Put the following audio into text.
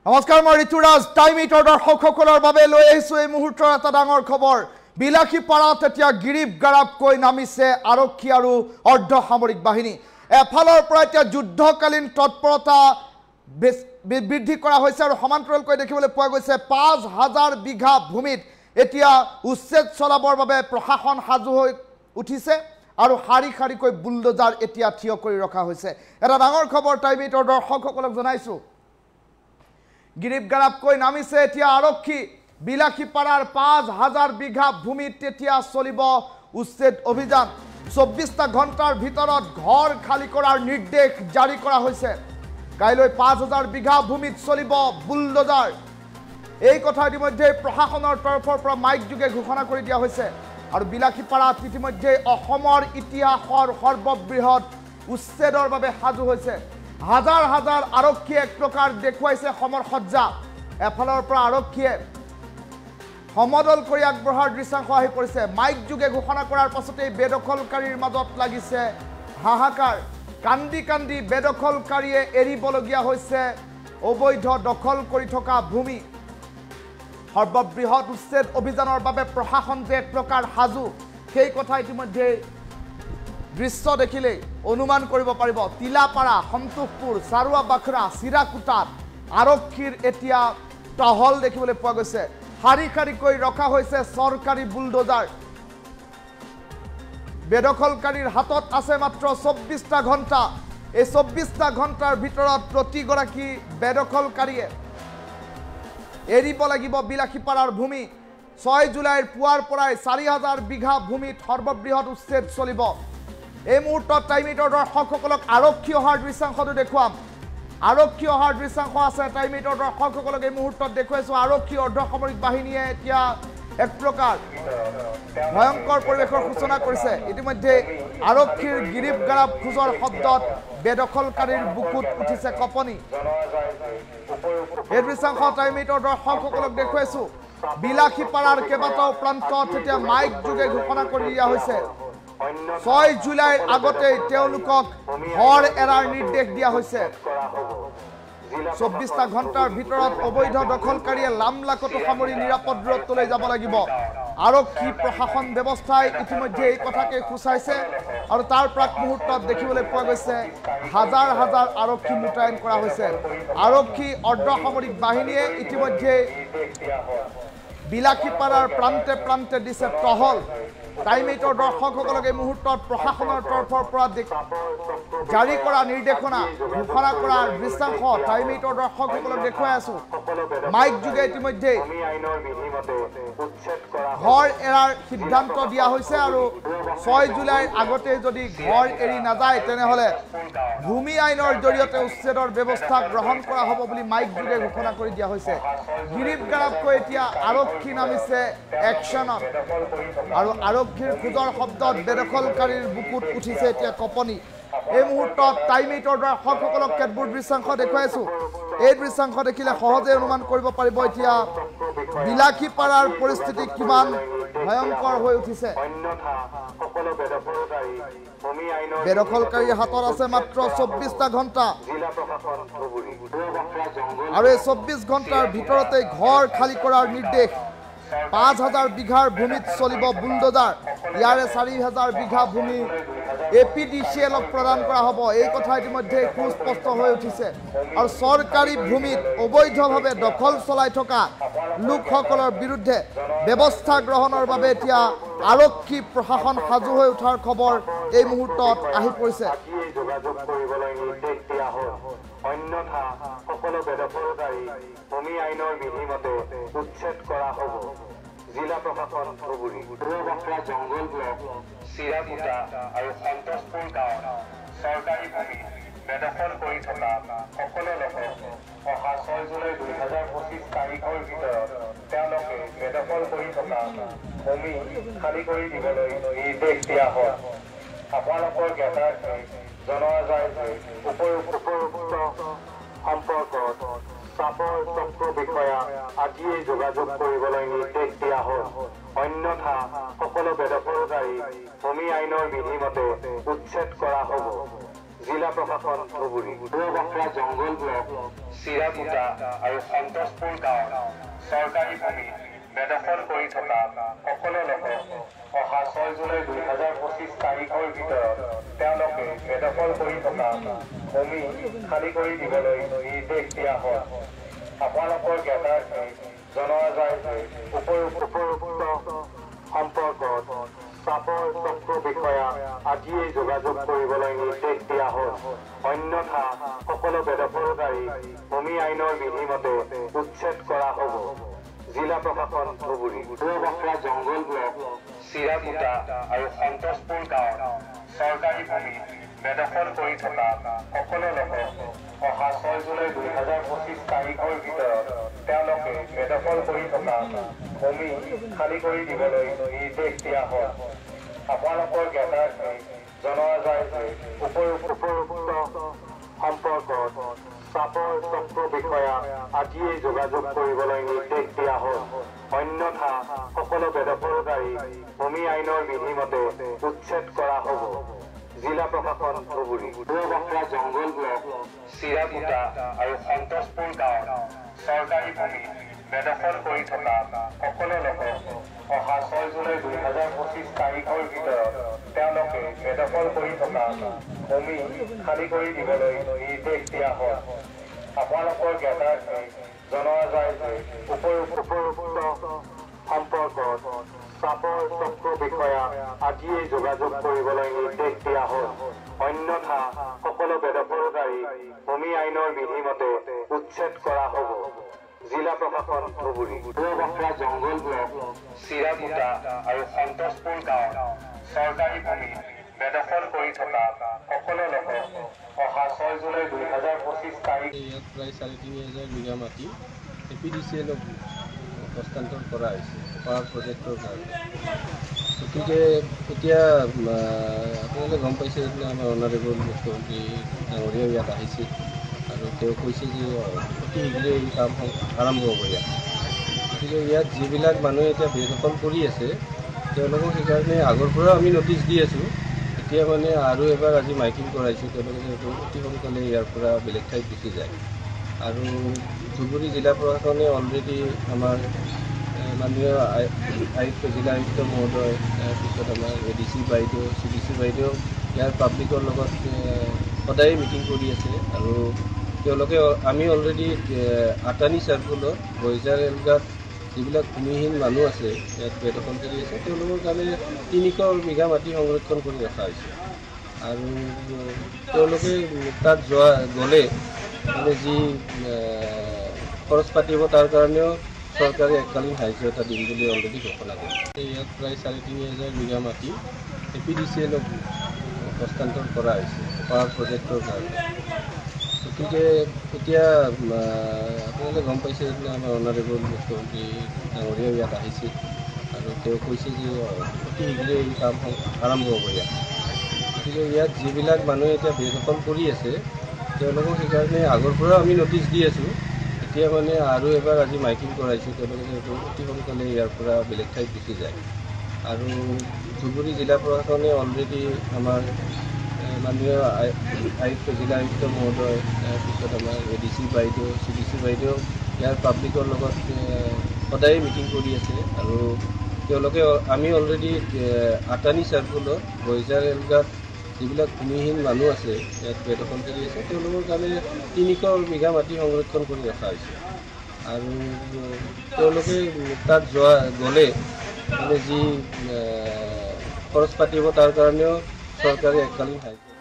নমস্কাৰ মই ঋতুৰাজ টাইম ইটৰ দৰ্শকসকলৰ বাবে লৈ আহিছো এই মুহূৰ্তৰ এটা ডাঙৰ খবৰ বিলাসীপাৰাত এতিয়া গিৰিপ গাৰাবকৈ নামিছে আৰক্ষী আৰু অৰ্ধ সামৰিক বাহিনী এফালৰ পৰা এতিয়া যুদ্ধকালীন তৎপৰতা বৃদ্ধি কৰা হৈছে আৰু সমান্তৰালকৈ দেখিবলৈ পোৱা গৈছে 5000 বিঘা ভূমিত এতিয়া উচ্ছেদ চলাবৰ বাবে প্ৰশাসন সাজু হৈ উঠিছে আৰু শাৰী শাৰীকৈ বুলডোজাৰ এতিয়া থিয় কৰি ৰখা হৈছে এটা ডাঙৰ খবৰ টাইম ইটৰ দৰ্শকসকলক জনাইছো গিৰিপ গাৰাবকৈ নামিছে এতিয়া আৰক্ষী বিলাসীপাৰাৰ 5000 বিঘা ভূমিত এতিয়া চলিব উচ্ছেদ অভিযান 24টা ঘণ্টাৰ ভিতৰত ঘৰ খালি কৰাৰ নিৰ্দেশ জাৰি কৰা হৈছে কাইলৈ 5000 বিঘা ভূমিত চলিব বুলডোজাৰ এই কথা ইতিমধ্যে প্ৰশাসনৰ তৰফৰ পৰা মাইক যোগে ঘোষণা কৰি দিয়া হৈছে আৰু বিলাসীপাৰাত ইতিমধ্যে অসমৰ ইতিহাসৰ সৰ্ববৃহৎ উচ্ছেদৰ বাবে সাজু হৈছে হাজাৰ হাজাৰ আৰক্ষী এক প্ৰকাৰ দেখুৱাইছে সমৰ সজ্জা এফালৰ পৰা আৰক্ষীয়ে সমদল কৰি আগবঢ়াৰ দৃশ্যাংশ আহি পৰিছে মাইক যোগে ঘোষণা কৰাৰ পাছতেই বেদখলকাৰীৰ মাজত লাগিছে হাহাকাৰ কান্দি কান্দি বেদখলকাৰীয়ে এৰিবলগীয়া হৈছে অবৈধ দখল কৰি থকা ভূমি সৰ্ববৃহৎ উচ্ছেদ অভিযানৰ বাবে প্ৰশাসন যে এক প্ৰকাৰ সাজু সেই কথা ইতিমধ্যে দৃশ্য দেখিলে অনুমান কৰিব পাৰিব তিলাপাৰা সন্তোষপুৰ সাৰুৱা বাখৰা চিৰাকুটাত আৰক্ষীৰ এতিয়া টহল দেখিবলৈ পোৱা গৈছে শাৰী শাৰীকৈ ৰখা হৈছে চৰকাৰী বুলডোজাৰ বেদখলকাৰীৰ হাতত আছে মাত্ৰ 24টা ঘণ্টা এই 24টা ঘণ্টাৰ ভিতৰত প্ৰতিগৰাকী বেদখলকাৰীয়ে এৰিব লাগিব বিলাসীপাৰাৰ ভূমি 6 জুলাইৰ পুৱাৰ পৰাই 4000 বিঘা ভূমিত সৰ্ববৃহৎ উচ্ছেদ চলিব এই মুহূৰ্তত টাইম ইটৰ দৰ্শকসকলক আৰক্ষী অহাৰ দৃশ্যাংশটো দেখুৱাম আৰক্ষী অহাৰ দৃশ্যাংশ আছে টাইম ইটৰ দৰ্শকসকলক এই মুহূৰ্তত দেখুৱাইছো আৰক্ষী অৰ্ধ সামৰিক বাহিনীয়ে এতিয়া এক প্ৰকাৰ ভয়ংকৰ পৰিৱেশৰ সূচনা কৰিছে ইতিমধ্যে আৰক্ষীৰ গিৰিপ গাৰাব খোজৰ শব্দত বেদখলকাৰীৰ বুকুত উঠিছে কপনি এই দৃশ্যাংশ টাইম ইটৰ দৰ্শকসকলক দেখুৱাইছো বিলাসীপাৰাৰ কেইবাটাও প্ৰান্তত এতিয়া মাইক যোগে ঘোষণা কৰি দিয়া হৈছে 6 জুলাইৰ আগতেই তেওঁলোকক ঘৰ এৰাৰ নিৰ্দেশ দিয়া হৈছে 24টা ঘণ্টাৰ ভিতৰত অবৈধ দখলকাৰীয়ে লামলাকটো সামৰি নিৰাপদ দূৰত্বলৈ যাব লাগিব আৰক্ষী প্ৰশাসন ব্যৱস্থাই ইতিমধ্যে এই কথাকে সূচাইছে আৰু তাৰ প্ৰাক মুহূৰ্তত দেখিবলৈ পোৱা গৈছে হাজাৰ হাজাৰ আৰক্ষী মুতায়ন কৰা হৈছে আৰক্ষী অৰ্ধ সামৰিক বাহিনীয়ে ইতিমধ্যে বিলাসীপাৰাৰ প্ৰান্তে প্ৰান্তে দিছে টহল টাইম ইটৰ দৰ্শকসকলক এই মুহূৰ্তত প্ৰশাসনৰ তৰফৰ পৰা জাৰি কৰা নিৰ্দেশনা ঘোষণা কৰাৰ দৃশ্যাংশ টাইম ইটৰ দৰ্শকসকলক দেখুৱাই আছো মাইক যোগে ইতিমধ্যে ঘৰ এৰাৰ সিদ্ধান্ত দিয়া হৈছে আৰু 6 জুলাইৰ আগতে যদি ঘৰ এৰি নাযায় তেনেহলে ভূমি আইনৰ জৰিয়তে উচ্ছেদৰ ব্যৱস্থা গ্ৰহণ কৰা হ'ব বুলি মাইক যোগে ঘোষণা কৰি দিয়া হৈছে গিৰিপ গাৰাবকৈ এতিয়া আৰক্ষী নামিছে একশ্যনত আৰু আৰক্ষীৰ খোজৰ শব্দত বেদখলকাৰীৰ বুকুত উঠিছে এতিয়া কপনি এই মুহূৰ্তত টাইম ইটৰ দৰ্শকসকলক কেতবোৰ দৃশ্যাংশ দেখুৱাইছো এই দৃশ্যাংশ দেখিলে সহজে অনুমান কৰিব পাৰিব এতিয়া বিলাসীপাৰাৰ পৰিস্থিতি কিমান ভয়ংকৰ হৈ উঠিছে বেদখলকাৰীৰ হাতত আছে মাত্ৰ 24টা ঘণ্টা আৰু এই 24 ঘণ্টাৰ ভিতৰতে ঘৰ খালি কৰাৰ নিৰ্দেশ 5000 বিঘাৰ ভূমিত চলিব বুলডোজাৰ ইয়াৰে 4000 বিঘা ভূমি এপিডিচিএলক প্ৰদান কৰা হ'ব এই কথা ইতিমধ্যে সুস্পষ্ট হৈ উঠিছে আৰু চৰকাৰী ভূমিত অবৈধভাৱে দখল চলাই থকা লোকসকলৰ বিৰুদ্ধে ব্যৱস্থা গ্ৰহণৰ বাবে এতিয়া আৰক্ষী প্ৰশাসন সাজু হৈ উঠাৰ খবৰ এই মুহূৰ্তত আহি পৰিছে অন্যথা সকলো বেদখলকাৰী ভূমি আইনৰ বিধিমতে উচ্ছেদ কৰা হ'ব জিলা প্ৰশাসন ধুবুৰী পূৰ্ববাখৰা জংগল ব্লক চিৰাকুটা আৰু সন্তোষপুৰ গাঁৱত চৰকাৰী ভূমি বেদখল কৰি থকা সকলো লোকক অহা 6 জুলাই 2025 তাৰিখৰ ভিতৰত তেওঁলোকে বেদখল কৰি থকা ভূমি খালী কৰি দিবলৈ নিৰ্দেশ দিয়া হয় আপোনালোকৰ জ্ঞাতাৰ্থে জনোৱা যায় যে উপৰোক্ত সম্পৰ্কত চাপৰ চক্ৰ বিষয়া আজিয়েই যোগাযোগ কৰিবলৈ নিৰ্দেশ দিয়া হ'ল অন্যথা সকলো বেদখলকাৰী ভূমি আইনৰ বিধিমতে উচ্ছেদ কৰা হ'ব জিলা প্ৰশাসন ধুবুৰী বাখৰা জংগল ব্লক চিৰাকুটা আৰু সন্তোষপুৰ গাঁৱত চৰকাৰী ভূমি বেদখল কৰি থকা সকলো লোকক অহা 6 জুলাই 2025 তাৰিখৰ ভিতৰত তেওঁলোকে বেদখল কৰি থকা ভূমি খালী কৰি দিবলৈ নিৰ্দেশ দিয়া হয়। আপোনালোকৰ জ্ঞাতাৰ্থে জনোৱা যায় যে উপৰোক্ত সম্পৰ্কত চাপৰ চক্ৰ বিষয়া আজিয়েই যোগাযোগ কৰিবলৈ নিৰ্দেশ দিয়া হ'ল। অন্যথা সকলো বেদখলকাৰী ভূমি আইনৰ বিধিমতে উচ্ছেদ কৰা হ'ব। জিলা প্ৰশাসন ধুবুৰী বাখৰা জংগল ব্লক চিৰাকুটা আৰু সন্তোষপুৰ গাঁৱত চৰকাৰী ভূমি বেদখল কৰি থকা সকলো লোকক অহা 6 জুলাই 2025 তাৰিখৰ ভিতৰত তেওঁলোকে বেদখল কৰি থকা ভূমি খালী কৰি দিবলৈ নিৰ্দেশ দিয়া হয়। আপোনালোকৰ জ্ঞাতাৰ্থে জনোৱা যায় যে উপৰোক্ত সম্পৰ্কত চাপৰ চক্ৰ বিষয়া আজিয়েই যোগাযোগ কৰিবলৈ নিৰ্দেশ দিয়া হ'ল। অন্যথা সকলো বেদখলকাৰী ভূমি আইনৰ বিধিমতে উচ্ছেদ কৰা হ'ব। জিলা প্ৰশাসন ধুবুৰী বাখৰা জংগল ব্লক চিৰাকুটা আৰু সন্তোষপুৰ গাঁৱত চৰকাৰী ভূমি বেদখল কৰি থকা সকলো লোকক অহা 6 জুলাই 2025 তাৰিখৰ ভিতৰত তেওঁলোকে বেদখল কৰি থকা ভূমি খালী কৰি দিবলৈ নিৰ্দেশ দিয়া হয়। আপোনালোকৰ জ্ঞাতাৰ্থে জনোৱা যায় যে উপৰোক্ত সম্পৰ্কত চাপৰ চক্ৰ বিষয়া আজিয়েই যোগাযোগ কৰিবলৈ নিৰ্দেশ দিয়া হ'ল। অন্যথা সকলো বেদখলকাৰী ভূমি আইনৰ বিধিমতে উচ্ছেদ কৰা হ'ব। জিলা প্ৰশাসন ধুবুৰী বাখৰা জংগল ব্লক চিৰাকুটা আৰু সন্তোষপুৰ গাঁৱত চৰকাৰী ভূমি বেদখল কৰি থকা সকলো লোকক অহা 6 জুলাই 2025 তাৰিখ ইয়াত প্ৰায় 3,500 বিঘা মাটি APDCL-ক হস্তান্তৰ কৰা হৈছে পাৱাৰ প্ৰজেক্টৰ কাৰণে। গতিকে এতিয়া আপোনালোকে গম পাইছে যে আমাৰ অনাৰেবল মুখ্যমন্ত্ৰী ডাঙৰীয়াও ইয়াত আহিছিল আৰু তেওঁ কৈছে যে অতি শীঘ্ৰে এই কাম আৰম্ভ হ'ব ইয়াত। গতিকে ইয়াত যিবিলাক মানুহে এতিয়া বেদখল কৰি আছে তেওঁলোকক সেইকাৰণে আগৰ পৰাও আমি নটিচ দি আছোঁ। এতিয়া মানে আৰু এবাৰ আজি মাইকিং কৰাইছোঁ, তেওঁলোকে যিহেতু অতি সোনকালে ইয়াৰ পৰা বেলেগ ঠাইত গুচি যায়। আৰু ধুবুৰী জিলা প্ৰশাসনে অলৰেডি আমাৰ মাননীয় আয়ুক্ত জিলা আয়ুক্ত মহোদয়, তাৰপিছত আমাৰ ADC বাইদেউ, CDC বাইদেউ ইয়াৰ পাব্লিকৰ লগত সদায় মিটিং কৰি আছে। আৰু তেওঁলোকে আমি অলৰেডি আটানী চাৰ্কুলত বইজাৰ এলগাত যিবিলাক ভূমিহীন মানুহ আছে ইয়াত বেদখল কৰি আছে তেওঁলোকৰ কাৰণে 300 বিঘা মাটি সংৰক্ষণ কৰি ৰখা হৈছে। আৰু তেওঁলোকে তাত গ'লে মানে যি খৰচ পাতিব তাৰ কাৰণেও চৰকাৰে এককালীন সাহায্য এটা দিম বুলি অলৰেডি ঘোষণা কৰিছে। ইয়াত প্ৰায় 3,500 বিঘা মাটি APDCL-ক হস্তান্তৰ কৰা হৈছে পাৱাৰ প্ৰজেক্টৰ কাৰণে। গতিকে এতিয়া আপোনালোকে গম পাইছে যে আমাৰ অনাৰেবল মুখ্যমন্ত্ৰী ডাঙৰীয়াও ইয়াত আহিছিল আৰু তেওঁ কৈছে যে অতি শীঘ্ৰে এই কাম আৰম্ভ হ'ব ইয়াত। গতিকে ইয়াত যিবিলাক মানুহে এতিয়া বেদখল কৰি আছে তেওঁলোকক সেইকাৰণে আগৰ পৰাও আমি নটিচ দি আছোঁ। এতিয়া মানে আৰু এবাৰ আজি মাইকিং কৰাইছোঁ, তেওঁলোকে যিহেতু অতি সোনকালে ইয়াৰ পৰা বেলেগ ঠাইত গুচি যায়। আৰু ধুবুৰী জিলা প্ৰশাসনে অলৰেডি আমাৰ মাননীয় আয়ুক্ত জিলা আয়ুক্ত মহোদয়, তাৰপিছত আমাৰ ADC বাইদেউ, CDC বাইদেউ ইয়াৰ পাব্লিকৰ লগত সদায় মিটিং কৰি আছে। আৰু তেওঁলোকে আমি অলৰেডি আটানী চাৰ্কুলত বইজাৰ এলগাত যিবিলাক ভূমিহীন মানুহ আছে ইয়াত বেদখল কৰি আছে তেওঁলোকৰ কাৰণে 300 বিঘা মাটি সংৰক্ষণ কৰি ৰখা হৈছে। আৰু তেওঁলোকে তাত গ'লে মানে যি খৰচ পাতিব তাৰ কাৰণেও চৰকাৰে এককালীন সাহায্য